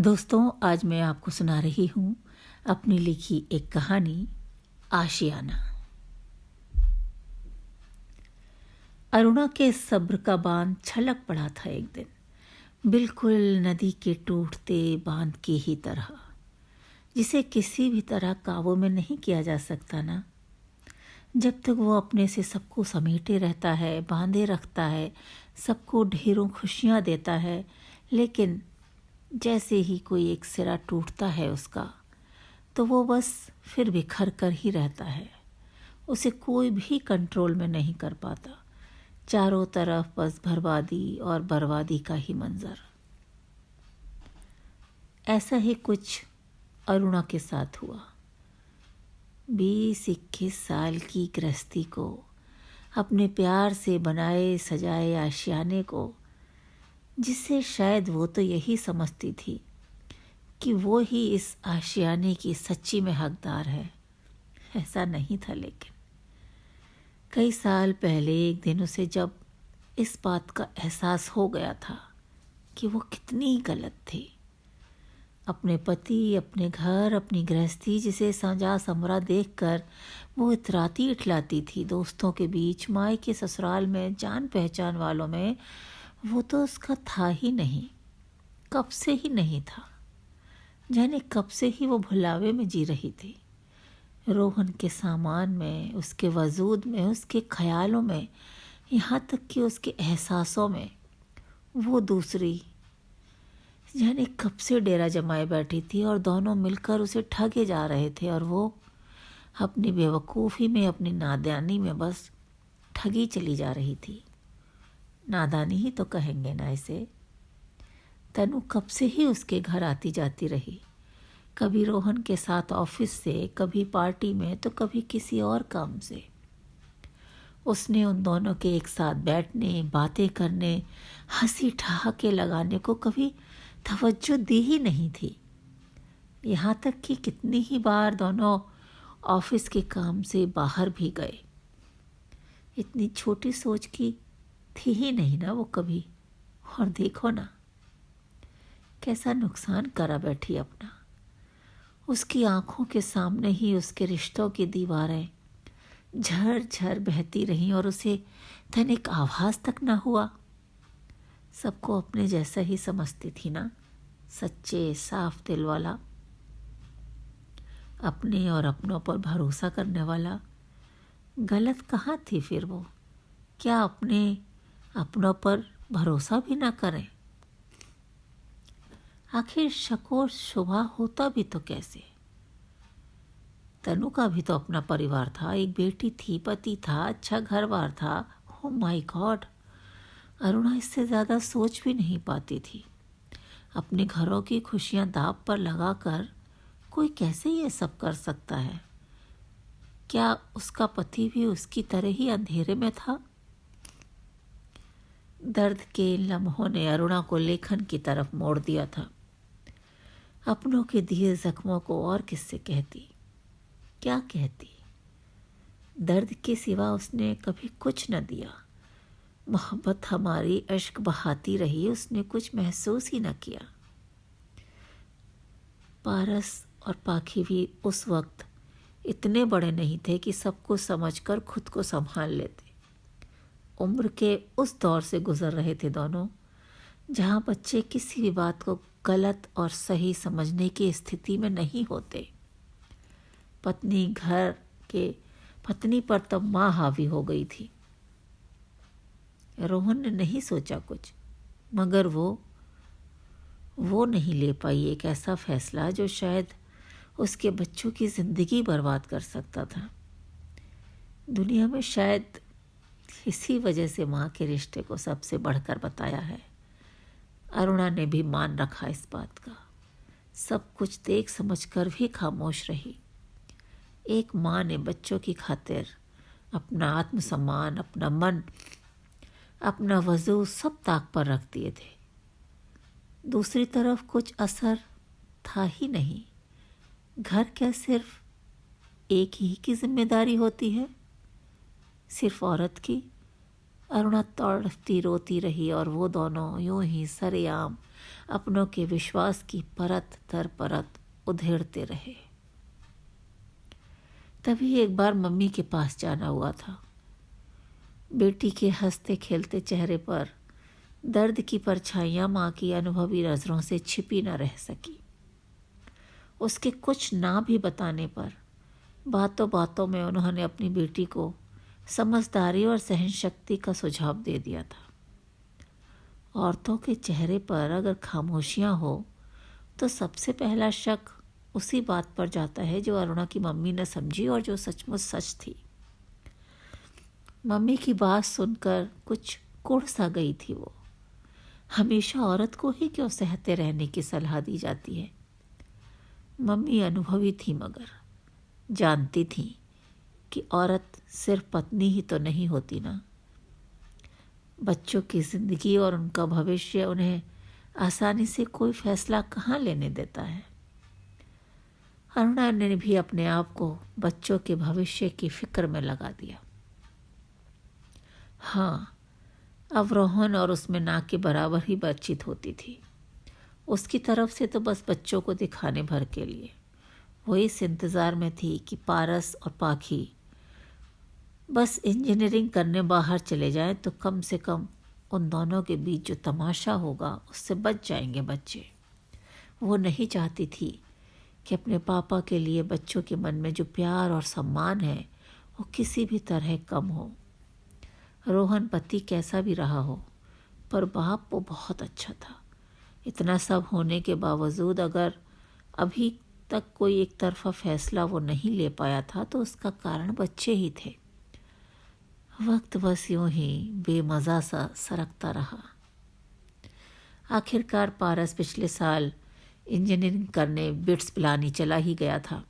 दोस्तों, आज मैं आपको सुना रही हूँ अपनी लिखी एक कहानी, आशियाना। अरुणा के सब्र का बांध छलक पड़ा था एक दिन, बिल्कुल नदी के टूटते बांध की ही तरह, जिसे किसी भी तरह काबू में नहीं किया जा सकता ना। जब तक वो अपने से सबको समेटे रहता है, बांधे रखता है, सबको ढेरों खुशियाँ देता है, लेकिन जैसे ही कोई एक सिरा टूटता है उसका, तो वो बस फिर बिखर कर ही रहता है। उसे कोई भी कंट्रोल में नहीं कर पाता। चारों तरफ बस बर्बादी और बर्बादी का ही मंजर। ऐसा ही कुछ अरुणा के साथ हुआ। 20-21 साल की गृहस्थी को, अपने प्यार से बनाए सजाए आशियाने को, जिससे शायद वो तो यही समझती थी कि वो ही इस आशियाने की सच्ची में हकदार है। ऐसा नहीं था, लेकिन कई साल पहले एक दिन उसे जब इस बात का एहसास हो गया था कि वो कितनी गलत थी। अपने पति, अपने घर, अपनी गृहस्थी जिसे सजा समरा देखकर वो इतराती इठलाती थी। दोस्तों के बीच, मायके ससुराल में, जान पहचान वालों में, वो तो उसका था ही नहीं, कब से ही नहीं था। जाने कब से ही वो भुलावे में जी रही थी। रोहन के सामान में, उसके वजूद में, उसके ख्यालों में, यहाँ तक कि उसके एहसासों में वो दूसरी जाने कब से डेरा जमाए बैठी थी, और दोनों मिलकर उसे ठगे जा रहे थे। और वो अपनी बेवकूफ़ी में, अपनी नादानी में बस ठगी चली जा रही थी। नादानी ही तो कहेंगे ना इसे। तनु कब से ही उसके घर आती जाती रही, कभी रोहन के साथ ऑफिस से, कभी पार्टी में, तो कभी किसी और काम से। उसने उन दोनों के एक साथ बैठने, बातें करने, हंसी ठहाके लगाने को कभी तवज्जो दी ही नहीं थी। यहाँ तक कि कितनी ही बार दोनों ऑफिस के काम से बाहर भी गए। इतनी छोटी सोच की थी ही नहीं ना वो कभी। और देखो ना, कैसा नुकसान करा बैठी अपना। उसकी आंखों के सामने ही उसके रिश्तों की दीवारें झर झर बहती रहीं, और उसे तनिक आभास तक ना हुआ। सबको अपने जैसा ही समझती थी ना, सच्चे साफ दिल वाला, अपने और अपनों पर भरोसा करने वाला। गलत कहाँ थी फिर वो? क्या अपने अपनों पर भरोसा भी ना करें? आखिर शक और शुबा होता भी तो कैसे? तनु का भी तो अपना परिवार था, एक बेटी थी, पति था, अच्छा घर-बार था। Oh my God! अरुणा इससे ज़्यादा सोच भी नहीं पाती थी। अपने घरों की खुशियां दांव पर लगाकर कोई कैसे ये सब कर सकता है? क्या उसका पति भी उसकी तरह ही अंधेरे में था? दर्द के लम्हों ने अरुणा को लेखन की तरफ मोड़ दिया था। अपनों के दिए जख्मों को और किससे कहती, क्या कहती? दर्द के सिवा उसने कभी कुछ न दिया। मोहब्बत हमारी अश्क बहाती रही, उसने कुछ महसूस ही न किया। पारस और पाखी भी उस वक्त इतने बड़े नहीं थे कि सबको समझकर खुद को संभाल लेते। उम्र के उस दौर से गुजर रहे थे दोनों, जहाँ बच्चे किसी भी बात को गलत और सही समझने की स्थिति में नहीं होते। पत्नी पर तब माँ हावी हो गई थी। रोहन ने नहीं सोचा कुछ, मगर वो नहीं ले पाई एक ऐसा फैसला जो शायद उसके बच्चों की जिंदगी बर्बाद कर सकता था। दुनिया में शायद इसी वजह से माँ के रिश्ते को सबसे बढ़कर बताया है। अरुणा ने भी मान रखा इस बात का। सब कुछ देख समझकर भी खामोश रही। एक माँ ने बच्चों की खातिर अपना आत्मसम्मान, अपना मन, अपना वजूद सब ताक पर रख दिए थे। दूसरी तरफ कुछ असर था ही नहीं। घर क्या सिर्फ एक ही की जिम्मेदारी होती है? सिर्फ औरत की? अरुणा तड़पती रोती रही और वो दोनों यूं ही सरेआम अपनों के विश्वास की परत दर परत उधेड़ते रहे। तभी एक बार मम्मी के पास जाना हुआ था। बेटी के हंसते खेलते चेहरे पर दर्द की परछाइयां माँ की अनुभवी नजरों से छिपी न रह सकी। उसके कुछ ना भी बताने पर बातों बातों में उन्होंने अपनी बेटी को समझदारी और सहनशक्ति का सुझाव दे दिया था। औरतों के चेहरे पर अगर खामोशियां हो तो सबसे पहला शक उसी बात पर जाता है जो अरुणा की मम्मी ने समझी और जो सचमुच सच थी। मम्मी की बात सुनकर कुछ कुढ़ सा गई थी वो। हमेशा औरत को ही क्यों सहते रहने की सलाह दी जाती है। मम्मी अनुभवी थी मगर जानती थी कि औरत सिर्फ पत्नी ही तो नहीं होती ना। बच्चों की जिंदगी और उनका भविष्य उन्हें आसानी से कोई फैसला कहाँ लेने देता है। अरुणा ने भी अपने आप को बच्चों के भविष्य की फिक्र में लगा दिया। हाँ, अब रोहन और उसमें ना के बराबर ही बातचीत होती थी। उसकी तरफ से तो बस बच्चों को दिखाने भर के लिए। वो इस इंतज़ार में थी कि पारस और पाखी बस इंजीनियरिंग करने बाहर चले जाएं तो कम से कम उन दोनों के बीच जो तमाशा होगा उससे बच जाएंगे बच्चे। वो नहीं चाहती थी कि अपने पापा के लिए बच्चों के मन में जो प्यार और सम्मान है वो किसी भी तरह कम हो। रोहन पति कैसा भी रहा हो पर बाप वो बहुत अच्छा था। इतना सब होने के बावजूद अगर अभी तक कोई एक तरफा फैसला वो नहीं ले पाया था तो उसका कारण बच्चे ही थे। वक्त बस यूं ही बेमज़ा सा सरकता रहा। आखिरकार पारस पिछले साल इंजीनियरिंग करने बिट्स पिलानी चला ही गया था।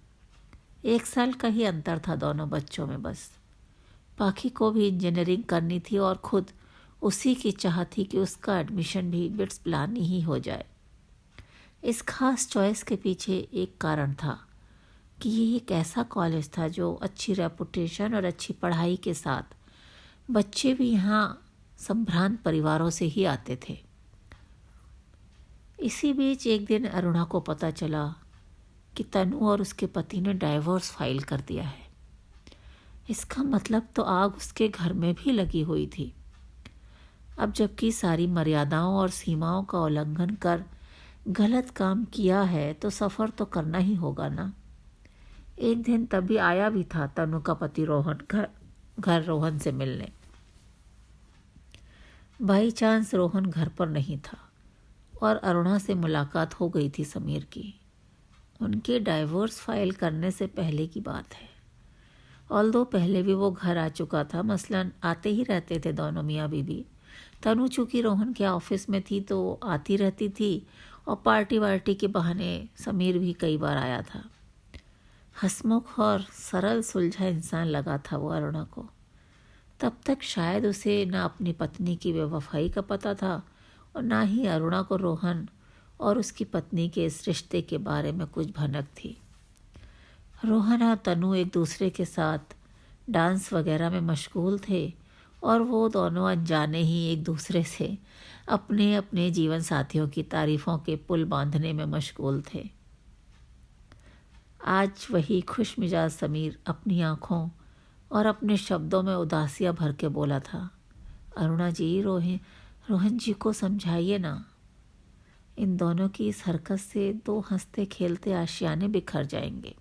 1 साल का ही अंतर था दोनों बच्चों में बस। पाखी को भी इंजीनियरिंग करनी थी और खुद उसी की चाह थी कि उसका एडमिशन भी बिट्स पिलानी ही हो जाए। इस खास चॉइस के पीछे एक कारण था कि ये एक ऐसा कॉलेज था जो अच्छी रेपुटेशन और अच्छी पढ़ाई के साथ बच्चे भी यहाँ संभ्रांत परिवारों से ही आते थे। इसी बीच एक दिन अरुणा को पता चला कि तनु और उसके पति ने डाइवोर्स फाइल कर दिया है। इसका मतलब तो आग उसके घर में भी लगी हुई थी। अब जबकि सारी मर्यादाओं और सीमाओं का उल्लंघन कर गलत काम किया है तो सफ़र तो करना ही होगा ना। एक दिन तभी आया भी था तनु का पति रोहन घर रोहन से मिलने। बाई चांस रोहन घर पर नहीं था और अरुणा से मुलाकात हो गई थी समीर की। उनके डाइवोर्स फाइल करने से पहले की बात है। ऑल्दो पहले भी वो घर आ चुका था, मसलन आते ही रहते थे दोनों मियाँ बीबी। तनु चूँकि रोहन के ऑफिस में थी तो आती रहती थी और पार्टी वार्टी के बहाने समीर भी कई बार आया था। हंसमुख और सरल सुलझा इंसान लगा था वो अरुणा को। तब तक शायद उसे ना अपनी पत्नी की बेवफाई का पता था और ना ही अरुणा को रोहन और उसकी पत्नी के इस रिश्ते के बारे में कुछ भनक थी। रोहन और तनु एक दूसरे के साथ डांस वगैरह में मशगूल थे और वो दोनों अनजाने ही एक दूसरे से अपने अपने जीवन साथियों की तारीफ़ों के पुल बांधने में मशगूल थे। आज वही खुश मिजाज समीर अपनी आँखों और अपने शब्दों में उदासियाँ भर के बोला था, अरुणा जी, रोहन जी को समझाइए ना। इन दोनों की इस हरकत से 2 हंसते खेलते आशियाने बिखर जाएंगे।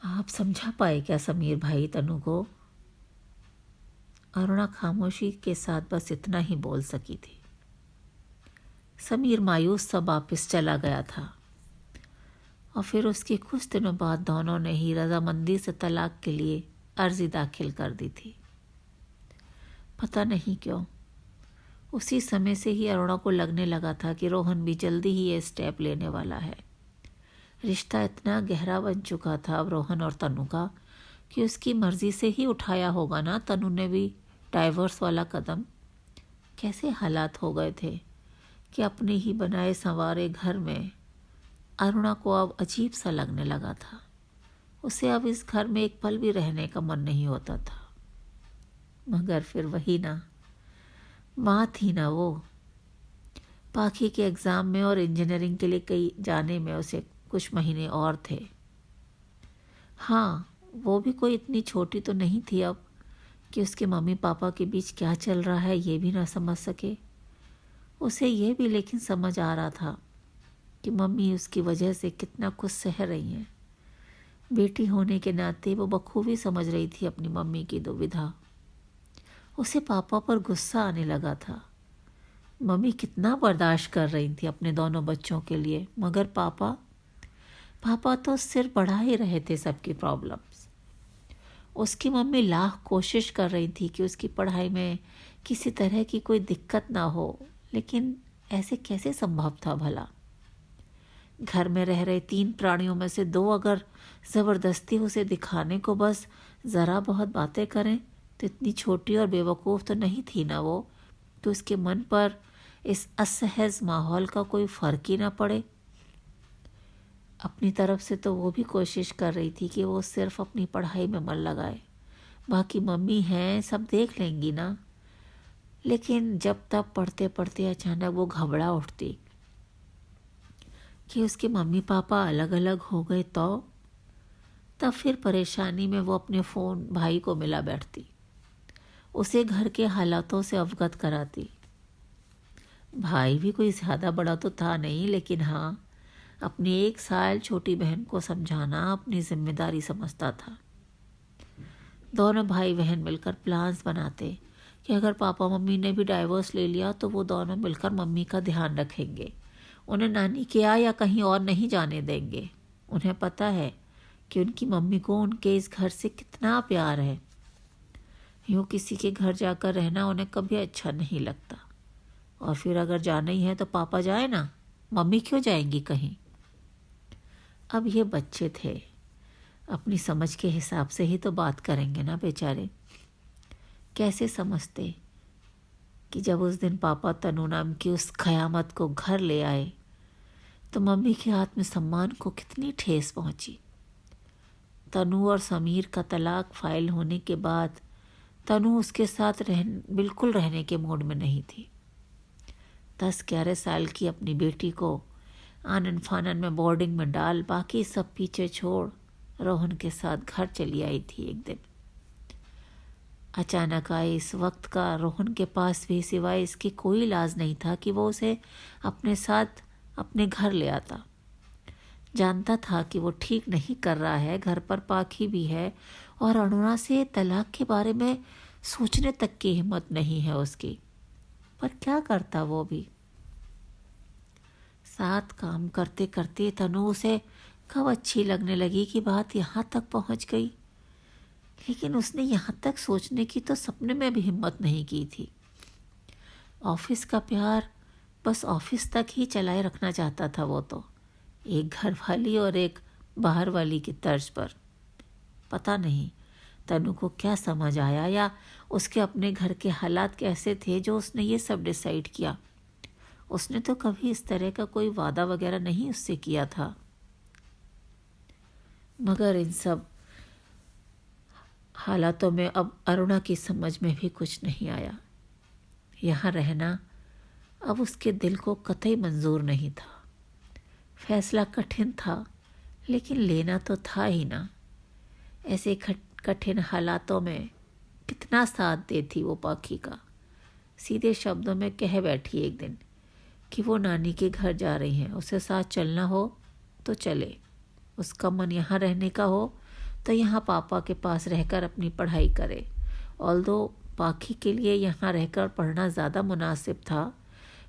आप समझा पाए क्या समीर भाई तनु को? अरुणा खामोशी के साथ बस इतना ही बोल सकी थी। समीर मायूस सा वापस चला गया था और फिर उसके कुछ दिनों बाद दोनों ने ही रजामंदी से तलाक के लिए अर्जी दाखिल कर दी थी। पता नहीं क्यों उसी समय से ही अरुणा को लगने लगा था कि रोहन भी जल्दी ही ये स्टेप लेने वाला है। रिश्ता इतना गहरा बन चुका था अब रोहन और तनु का कि उसकी मर्जी से ही उठाया होगा ना तनु ने भी डाइवोर्स वाला कदम। कैसे हालात हो गए थे कि अपने ही बनाए संवारे घर में अरुणा को अब अजीब सा लगने लगा था। उसे अब इस घर में एक पल भी रहने का मन नहीं होता था। मगर फिर वही ना, माँ थी ना वो। पाखी के एग्ज़ाम में और इंजीनियरिंग के लिए कई जाने में उसे कुछ महीने और थे। हाँ, वो भी कोई इतनी छोटी तो नहीं थी अब कि उसके मम्मी पापा के बीच क्या चल रहा है ये भी ना समझ सके। उसे ये भी लेकिन समझ आ रहा था कि मम्मी उसकी वजह से कितना कुछ सह रही हैं। बेटी होने के नाते वो बखूबी समझ रही थी अपनी मम्मी की दुविधा। उसे पापा पर गुस्सा आने लगा था। मम्मी कितना बर्दाश्त कर रही थी अपने दोनों बच्चों के लिए, मगर पापा तो सिर बढ़ा ही रहे थे सबकी प्रॉब्लम्स। उसकी मम्मी लाख कोशिश कर रही थी कि उसकी पढ़ाई में किसी तरह की कोई दिक्कत ना हो, लेकिन ऐसे कैसे संभव था भला। घर में रह रहे 3 प्राणियों में से 2 अगर ज़बरदस्ती उसे दिखाने को बस ज़रा बहुत बातें करें तो इतनी छोटी और बेवकूफ़ तो नहीं थी ना वो, तो उसके मन पर इस असहज माहौल का कोई फ़र्क ही ना पड़े। अपनी तरफ से तो वो भी कोशिश कर रही थी कि वो सिर्फ अपनी पढ़ाई में मन लगाए, बाकी मम्मी हैं सब देख लेंगी ना। लेकिन जब तब पढ़ते पढ़ते अचानक वो घबरा उठती कि उसके मम्मी पापा अलग अलग हो गए तो तब फिर परेशानी में वो अपने फ़ोन भाई को मिला बैठती, उसे घर के हालातों से अवगत कराती। भाई भी कोई ज़्यादा बड़ा तो था नहीं, लेकिन हाँ, अपनी 1 साल छोटी बहन को समझाना अपनी जिम्मेदारी समझता था। दोनों भाई बहन मिलकर प्लान्स बनाते कि अगर पापा मम्मी ने भी डाइवोर्स ले लिया तो वो दोनों मिलकर मम्मी का ध्यान रखेंगे, उन्हें नानी के यहाँ या कहीं और नहीं जाने देंगे। उन्हें पता है कि उनकी मम्मी को उनके इस घर से कितना प्यार है। यूँ किसी के घर जाकर रहना उन्हें कभी अच्छा नहीं लगता, और फिर अगर जाना ही है तो पापा जाए ना, मम्मी क्यों जाएंगी कहीं। अब ये बच्चे थे, अपनी समझ के हिसाब से ही तो बात करेंगे ना बेचारे। कैसे समझते कि जब उस दिन पापा तनु नाम की उस क़यामत को घर ले आए तो मम्मी के आत्मसम्मान को कितनी ठेस पहुंची। तनु और समीर का तलाक फाइल होने के बाद तनु उसके साथ बिल्कुल रहने के मूड में नहीं थी। 10-11 साल की अपनी बेटी को आनन फानन में बोर्डिंग में डाल बाकी सब पीछे छोड़ रोहन के साथ घर चली आई थी एक दिन। अचानक आए इस वक्त का रोहन के पास भी सिवाय इसके कोई इलाज नहीं था कि वो उसे अपने साथ अपने घर ले आता। जानता था कि वो ठीक नहीं कर रहा है, घर पर पाखी भी है और अरुणा से तलाक के बारे में सोचने तक की हिम्मत नहीं है उसकी, पर क्या करता वो भी। साथ काम करते करते तनु उसे कब अच्छी लगने लगी कि बात यहाँ तक पहुँच गई, लेकिन उसने यहाँ तक सोचने की तो सपने में भी हिम्मत नहीं की थी। ऑफिस का प्यार बस ऑफिस तक ही चलाए रखना चाहता था वो तो, एक घर वाली और एक बाहर वाली की तर्ज पर। पता नहीं तनु को क्या समझ आया या उसके अपने घर के हालात कैसे थे जो उसने ये सब डिसाइड किया। उसने तो कभी इस तरह का कोई वादा वगैरह नहीं उससे किया था। मगर इन सब हालातों में अब अरुणा की समझ में भी कुछ नहीं आया। यहाँ रहना अब उसके दिल को कतई मंजूर नहीं था। फैसला कठिन था, लेकिन लेना तो था ही ना। ऐसे कठिन हालातों में कितना साथ देती वो पाखी का। सीधे शब्दों में कह बैठी एक दिन कि वो नानी के घर जा रही हैं, उसे साथ चलना हो तो चले, उसका मन यहाँ रहने का हो तो यहाँ पापा के पास रहकर अपनी पढ़ाई करे। ऑल्दो पाखी के लिए यहाँ रहकर पढ़ना ज़्यादा मुनासिब था,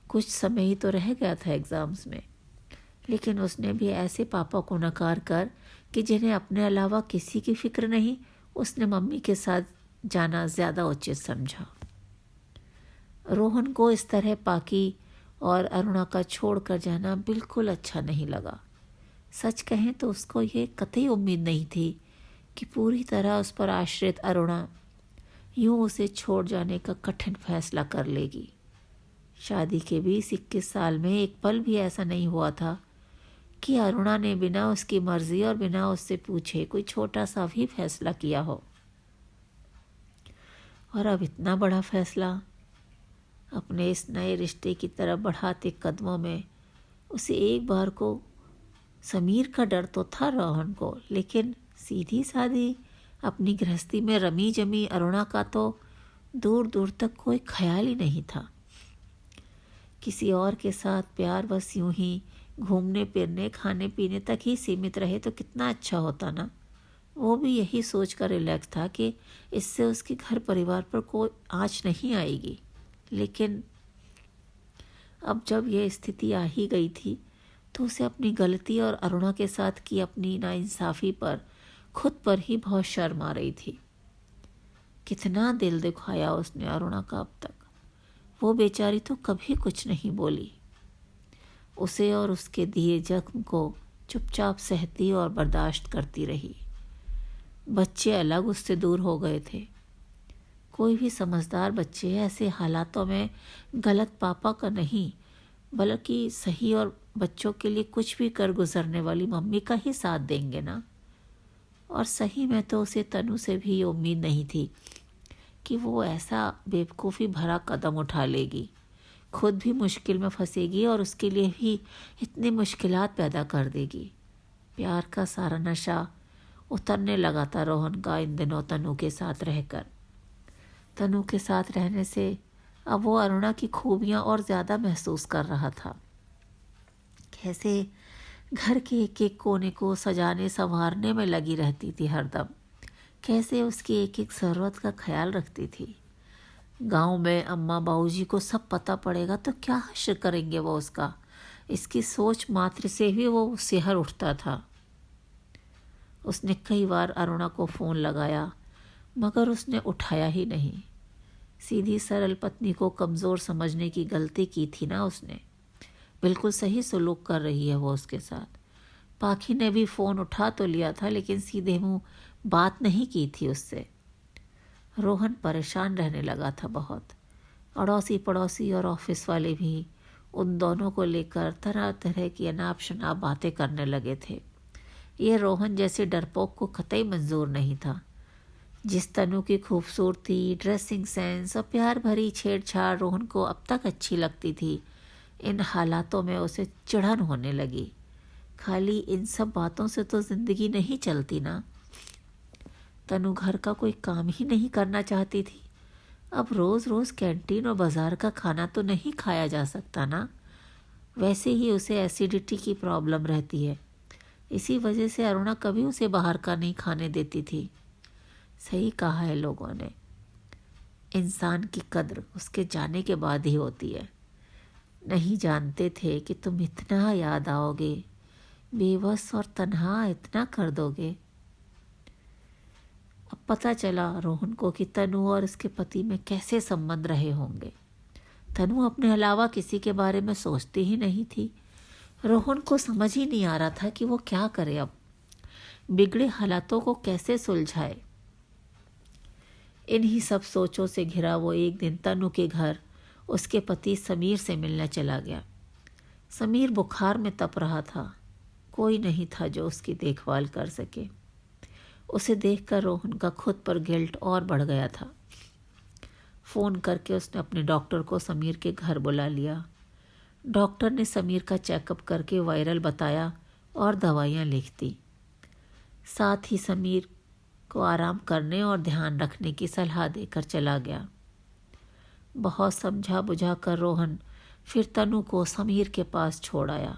कुछ समय ही तो रह गया था एग्ज़ाम्स में, लेकिन उसने भी ऐसे पापा को नकार कर कि जिन्हें अपने अलावा किसी की फिक्र नहीं, उसने मम्मी के साथ जाना ज़्यादा उचित समझा। रोहन को इस तरह पाकी और अरुणा का छोड़ कर जाना बिल्कुल अच्छा नहीं लगा। सच कहें तो उसको ये कतई उम्मीद नहीं थी कि पूरी तरह उस पर आश्रित अरुणा यूं उसे छोड़ जाने का कठिन फैसला कर लेगी। शादी के 20-21 साल में एक पल भी ऐसा नहीं हुआ था कि अरुणा ने बिना उसकी मर्जी और बिना उससे पूछे कोई छोटा सा भी फैसला किया हो। और अब इतना बड़ा फैसला अपने इस नए रिश्ते की तरफ बढ़ाते कदमों में उसे एक बार को समीर का डर तो था रोहन को, लेकिन सीधी सादी अपनी गृहस्थी में रमी जमी अरुणा का तो दूर दूर तक कोई ख्याल ही नहीं था। किसी और के साथ प्यार बस यूं ही घूमने फिरने खाने पीने तक ही सीमित रहे तो कितना अच्छा होता ना। वो भी यही सोच कर रिलैक्स था कि इससे उसके घर परिवार पर कोई आँच नहीं आएगी। लेकिन अब जब यह स्थिति आ ही गई थी तो उसे अपनी गलती और अरुणा के साथ की अपनी नाइंसाफ़ी पर खुद पर ही बहुत शर्म आ रही थी। कितना दिल दुखाया उसने अरुणा का अब तक। वो बेचारी तो कभी कुछ नहीं बोली। उसे और उसके दिए जख्म को चुपचाप सहती और बर्दाश्त करती रही। बच्चे अलग उससे दूर हो गए थे। कोई भी समझदार बच्चे ऐसे हालातों में गलत पापा का नहीं बल्कि सही और बच्चों के लिए कुछ भी कर गुजरने वाली मम्मी का ही साथ देंगे ना। और सही में तो उसे तनु से भी उम्मीद नहीं थी कि वो ऐसा बेवकूफ़ी भरा कदम उठा लेगी, खुद भी मुश्किल में फंसेगी और उसके लिए भी इतनी मुश्किलात पैदा कर देगी। प्यार का सारा नशा उतरने लगा था रोहन का इन दिनों तनु के साथ रहकर। तनु के साथ रहने से अब वो अरुणा की खूबियाँ और ज़्यादा महसूस कर रहा था। कैसे घर के एक एक कोने को सजाने संवारने में लगी रहती थी हरदम। कैसे उसकी एक एक ज़रूरत का ख्याल रखती थी। गांव में अम्मा बाबूजी को सब पता पड़ेगा तो क्या हश्र करेंगे वो उसका। इसकी सोच मात्र से ही वो सिहर उठता था। उसने कई बार अरुणा को फ़ोन लगाया मगर उसने उठाया ही नहीं। सीधी सरल पत्नी को कमज़ोर समझने की गलती की थी ना उसने। बिल्कुल सही सलूक कर रही है वो उसके साथ। पाखी ने भी फ़ोन उठा तो लिया था लेकिन सीधे मुंह बात नहीं की थी उससे। रोहन परेशान रहने लगा था बहुत। अड़ोसी पड़ोसी और ऑफिस वाले भी उन दोनों को लेकर तरह तरह की अनाप शनाप बातें करने लगे थे। ये रोहन जैसे डरपोक को कतई मंजूर नहीं था। जिस तनु की खूबसूरती, ड्रेसिंग सेंस और प्यार भरी छेड़छाड़ रोहन को अब तक अच्छी लगती थी, इन हालातों में उसे चिढ़न होने लगी। खाली इन सब बातों से तो ज़िंदगी नहीं चलती ना। तनु घर का कोई काम ही नहीं करना चाहती थी। अब रोज़ रोज़ कैंटीन और बाज़ार का खाना तो नहीं खाया जा सकता ना। वैसे ही उसे एसिडिटी की प्रॉब्लम रहती है। इसी वजह से अरुणा कभी उसे बाहर का नहीं खाने देती थी। सही कहा है लोगों ने, इंसान की कद्र उसके जाने के बाद ही होती है। नहीं जानते थे कि तुम इतना याद आओगे, बेबस और तन्हा इतना कर दोगे। अब पता चला रोहन को कि तनु और उसके पति में कैसे संबंध रहे होंगे। तनु अपने अलावा किसी के बारे में सोचती ही नहीं थी। रोहन को समझ ही नहीं आ रहा था कि वो क्या करे। अब बिगड़े हालातों को कैसे सुलझाए। इन्हीं सब सोचों से घिरा वो एक दिन तनु के घर उसके पति समीर से मिलने चला गया। समीर बुखार में तप रहा था। कोई नहीं था जो उसकी देखभाल कर सके। उसे देखकर रोहन का खुद पर गिल्ट और बढ़ गया था। फ़ोन करके उसने अपने डॉक्टर को समीर के घर बुला लिया। डॉक्टर ने समीर का चेकअप करके वायरल बताया और दवाइयाँ लिख दी। साथ ही समीर को आराम करने और ध्यान रखने की सलाह देकर चला गया। बहुत समझा बुझा कर रोहन फिर तनु को समीर के पास छोड़ आया।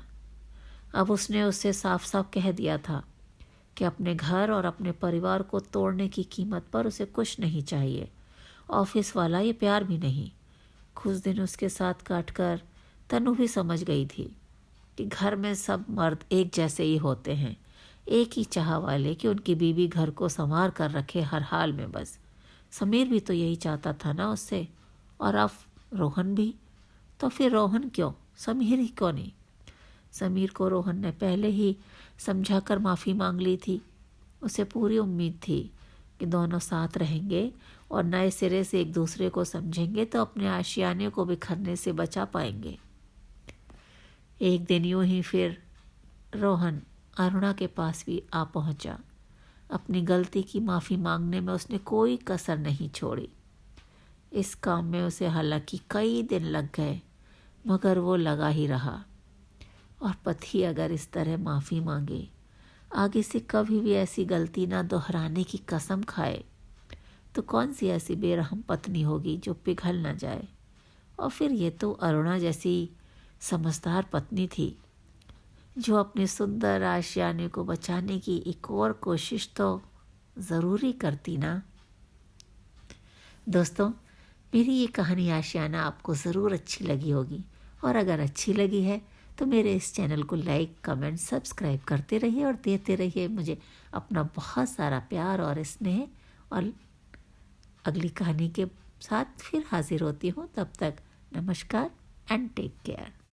अब उसने उससे साफ साफ कह दिया था कि अपने घर और अपने परिवार को तोड़ने की कीमत पर उसे कुछ नहीं चाहिए। ऑफिस वाला ये प्यार भी नहीं। कुछ दिन उसके साथ काटकर तनु भी समझ गई थी कि घर में सब मर्द एक जैसे ही होते हैं, एक ही चाह वाले कि उनकी बीवी घर को संवार कर रखे हर हाल में। बस समीर भी तो यही चाहता था ना उससे, और अब रोहन भी। तो फिर रोहन क्यों, समीर ही क्यों नहीं। समीर को रोहन ने पहले ही समझाकर माफ़ी मांग ली थी। उसे पूरी उम्मीद थी कि दोनों साथ रहेंगे और नए सिरे से एक दूसरे को समझेंगे तो अपने आशियाने को बिखरने से बचा पाएंगे। एक दिन यूं ही फिर रोहन अरुणा के पास भी आ पहुंचा। अपनी गलती की माफ़ी मांगने में उसने कोई कसर नहीं छोड़ी। इस काम में उसे हालांकि कई दिन लग गए, मगर वो लगा ही रहा। और पति अगर इस तरह माफ़ी मांगे, आगे से कभी भी ऐसी गलती ना दोहराने की कसम खाए, तो कौन सी ऐसी बेरहम पत्नी होगी जो पिघल ना जाए। और फिर ये तो अरुणा जैसी समझदार पत्नी थी, जो अपने सुंदर आशियाने को बचाने की एक और कोशिश तो ज़रूरी करती ना। दोस्तों, मेरी ये कहानी आशियाना आपको ज़रूर अच्छी लगी होगी, और अगर अच्छी लगी है तो मेरे इस चैनल को लाइक, कमेंट, सब्सक्राइब करते रहिए और देते रहिए मुझे अपना बहुत सारा प्यार और स्नेह। और अगली कहानी के साथ फिर हाजिर होती हूँ। तब तक नमस्कार एंड टेक केयर।